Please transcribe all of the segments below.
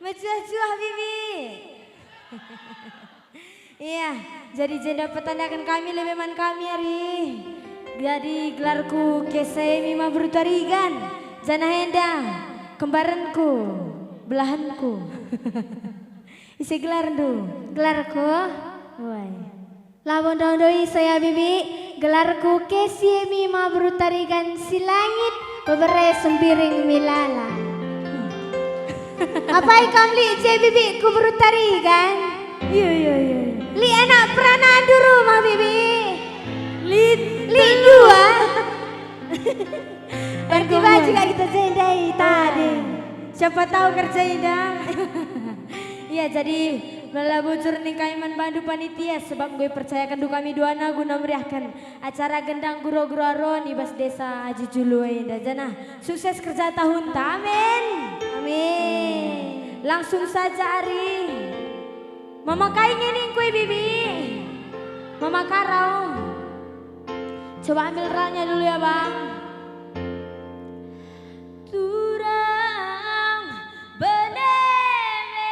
Mencuah-cuah Bibi. Iya, jadi janda petandakan kami lebeman kami hari. Jadi gelarku Kesemi Mabrutarigan, Jana Henda, kembaranku, belahanku. Isi gelar du, gelarku. Woi. Lawan doi saya Bibi, gelarku Kesemi Mabrutarigan si langit bebere sembiring milala. Apa ikam li Bibi ku berutarigan? Iya. Li anak peranan di rumah Bibi. Li dua. Berarti baju gak kita jendai tadi. Siapa tahu kerja indah. Iya jadi melalui bujur nih kaiman bandu panitia sebab gue percayakan du kami duana guna meriahkan acara gendang guru-guru aron ibas desa Aji Julu indah jana. Sukses kerja tahun tamen. Amin. Langsung saja Ari. Mama kainnya nih kue Bibi. Mama Karau. Coba ambil ralnya dulu ya Bang. Turang beneme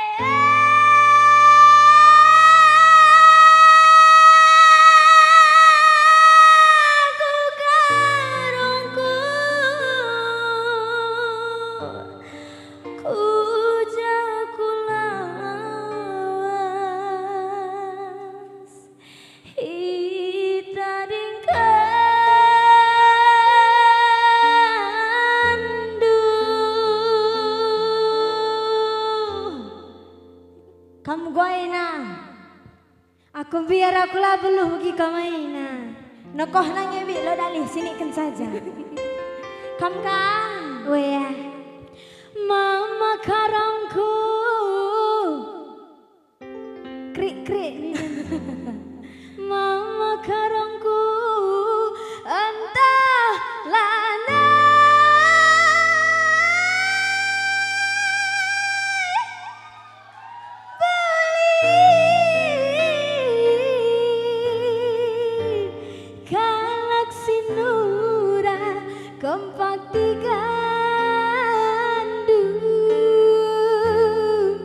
aku karungku ku kamu goina, aku biar aku lah beluh gi kamaina. Nokoh nanya bi lo dalih sini kan saja. Kamu kan, wea. Mama karangku, krik. Mama karangku, entah lana. Kompak digandu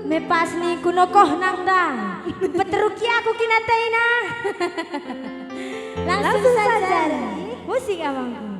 mepas ni kunokoh nang dah peteruki aku kinataina. Langsung saja musik abangku.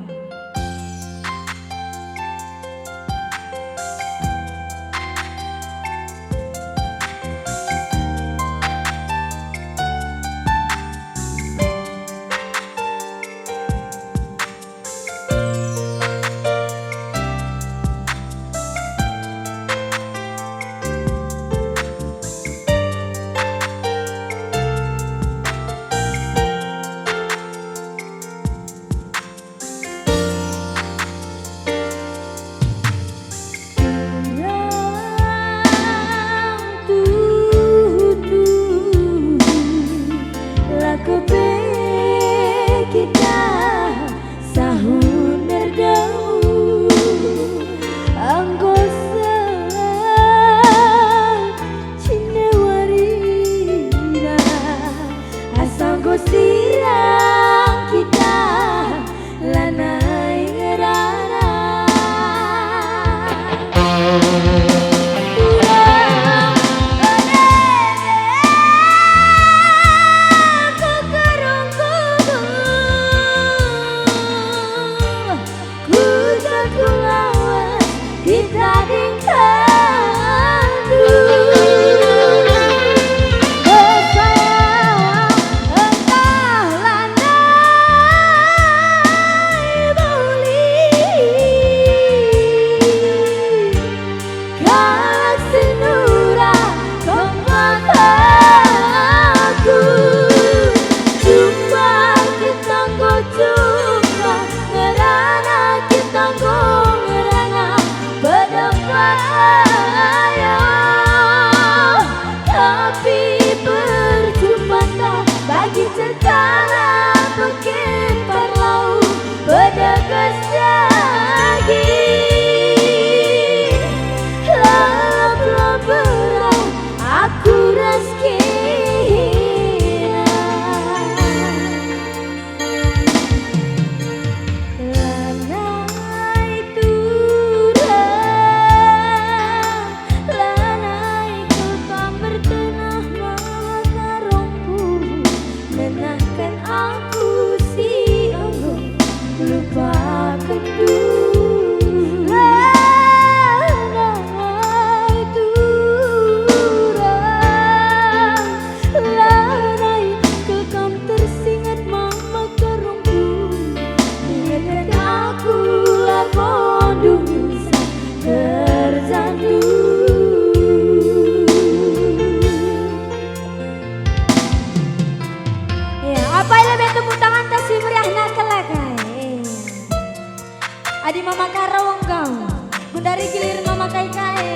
jadi giliran Mama Kai Kai.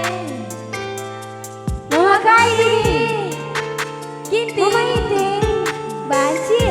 Mama Kai Ginting. Mama Ginting. Banci.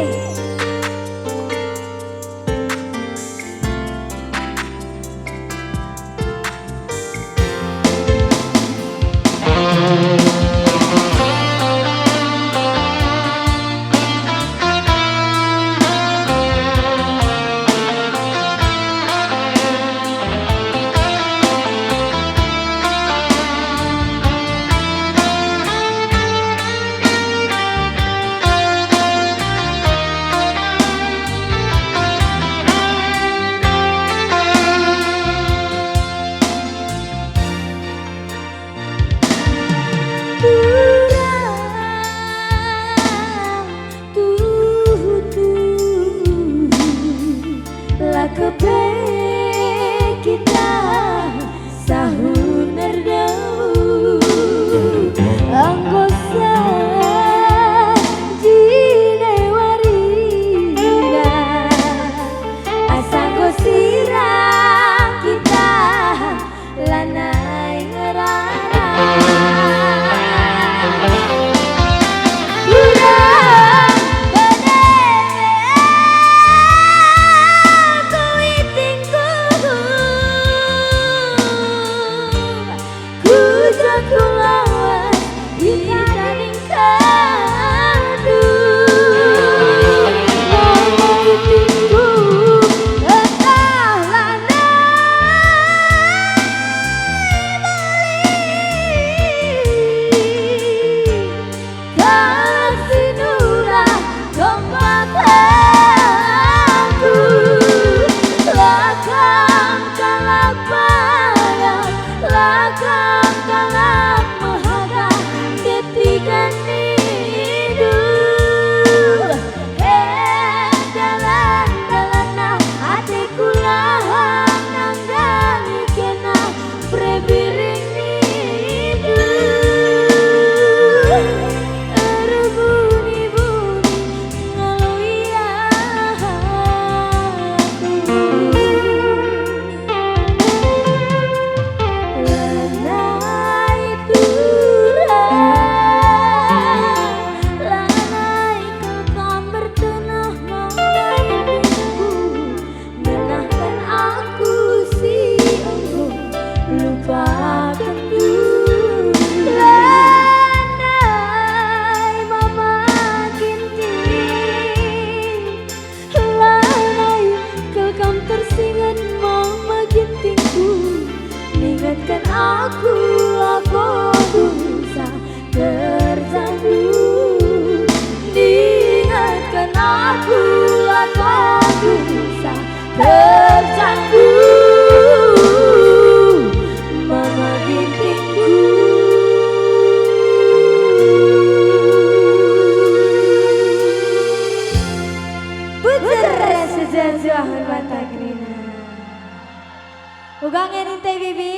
Ugang ninte bibi,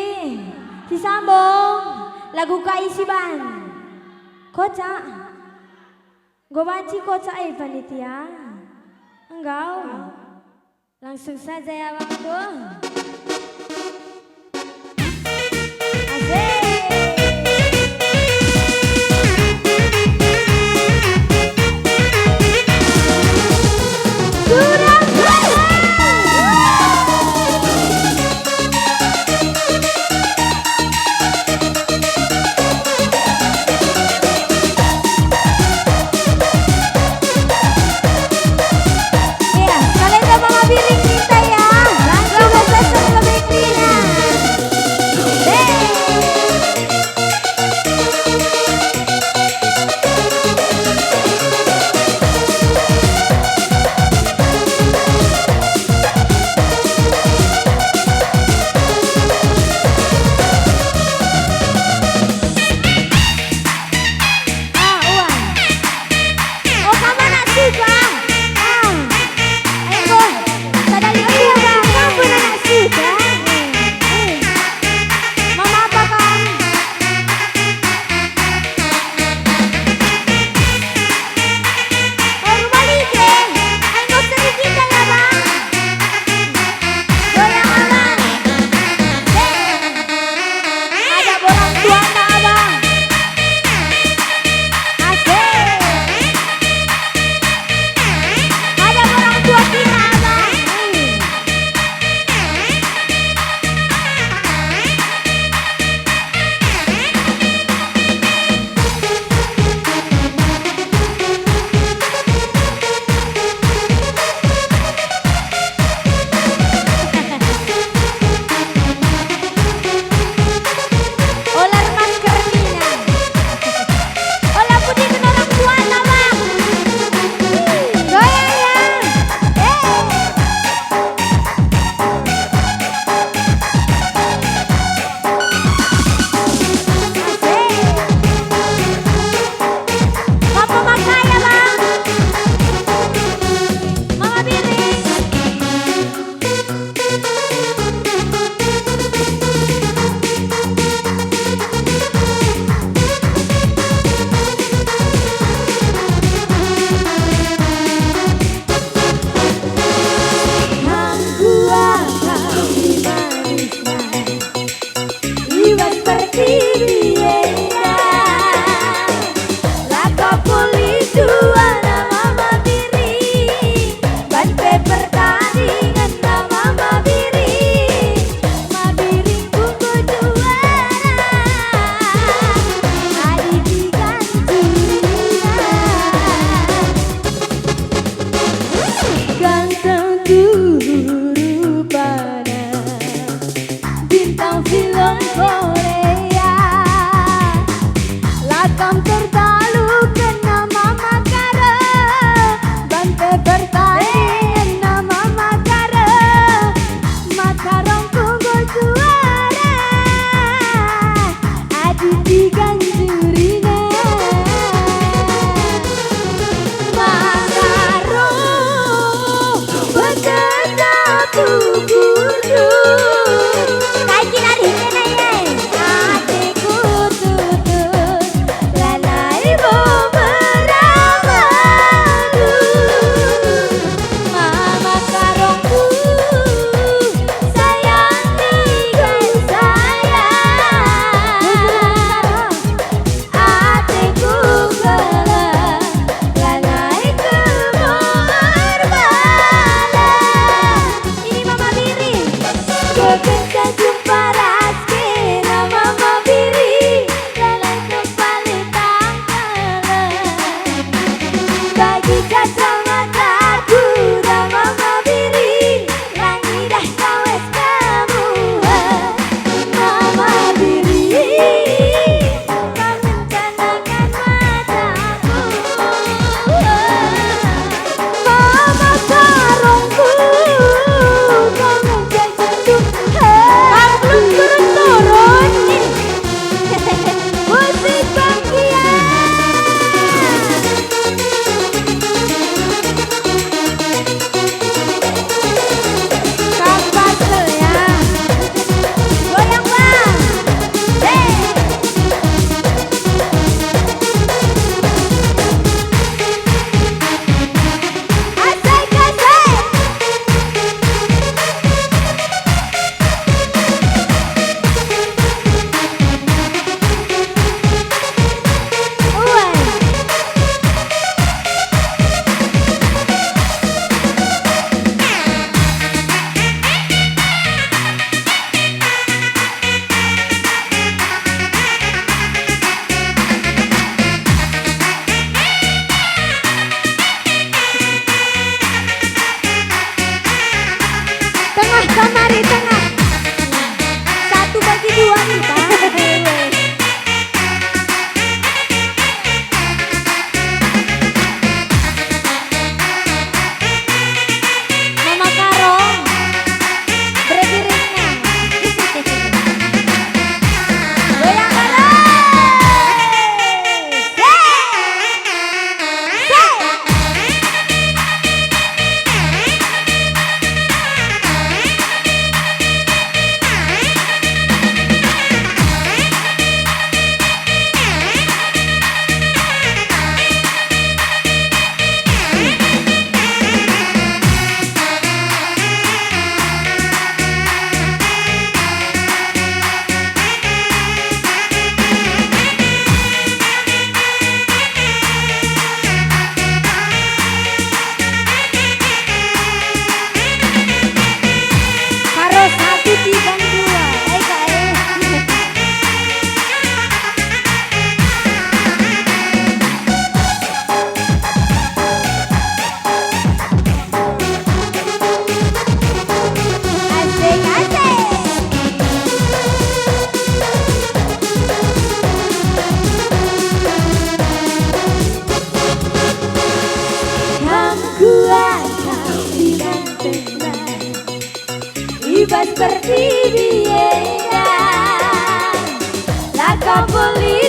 disambung lagu kaisiban. Kocak, gue banci kocak panitia. Enggak, langsung saja ya bang tuh. Asik. Piring kita ya, langsung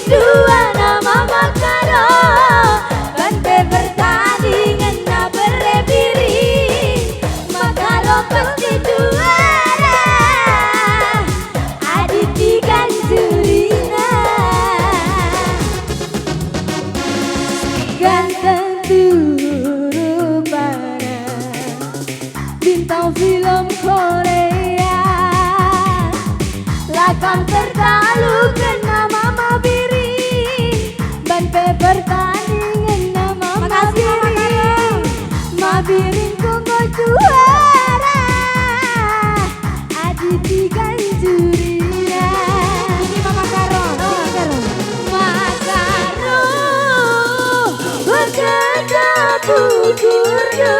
dua nama makaro Bante pertandingan na berebiri Makaro pasti juara Aditi Ganjurina Ganteng turu para Bintang film Korea Lakang tertalu kena mama biri Bante pertandingan nama mama biri Ma biring konggo juara Aditi Ganjurina Ini mama Karo Makaro Bekerja bukurnya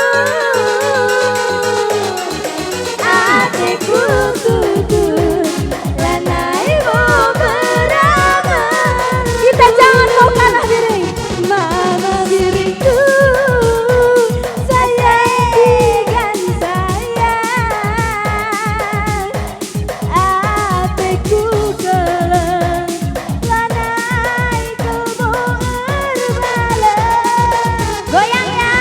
Adikku tutur Lanai mau berangan Kita jangan mau kalah diri Mama diriku Sayang sayang Adikku keleng Lanai kumu erbalang Goyang ya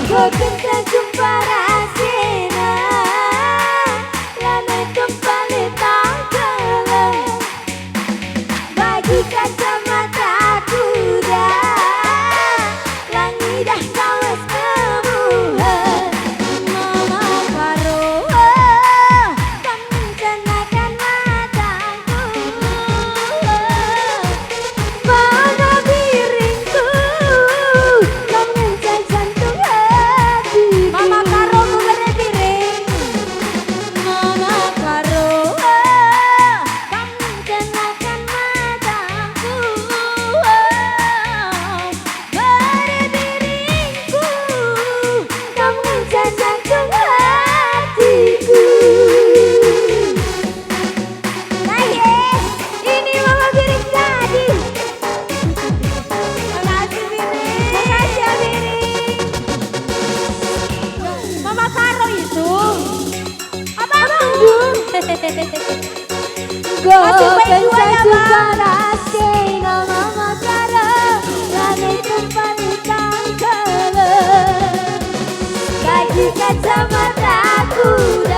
Gokenta jumpa rasina Lanai kembali tangkeleng Bagi kacamata kuda Langidah kawas kemuhan Mama Karo Kau mencenakan mataku Mama biringku Kau mencen jantung hatiku Mama Karo memberi piring Mama Karo Kau mencenakan mataku Beri piringku Kau mencen jantung hatiku Ini mama piring tadi Makasih piring Makasih ya piring Mama Karo itu Abang Dung Masih baik dua ya bang Mama Karo Lanai kembali tangkeleng Bagi kacamata kuda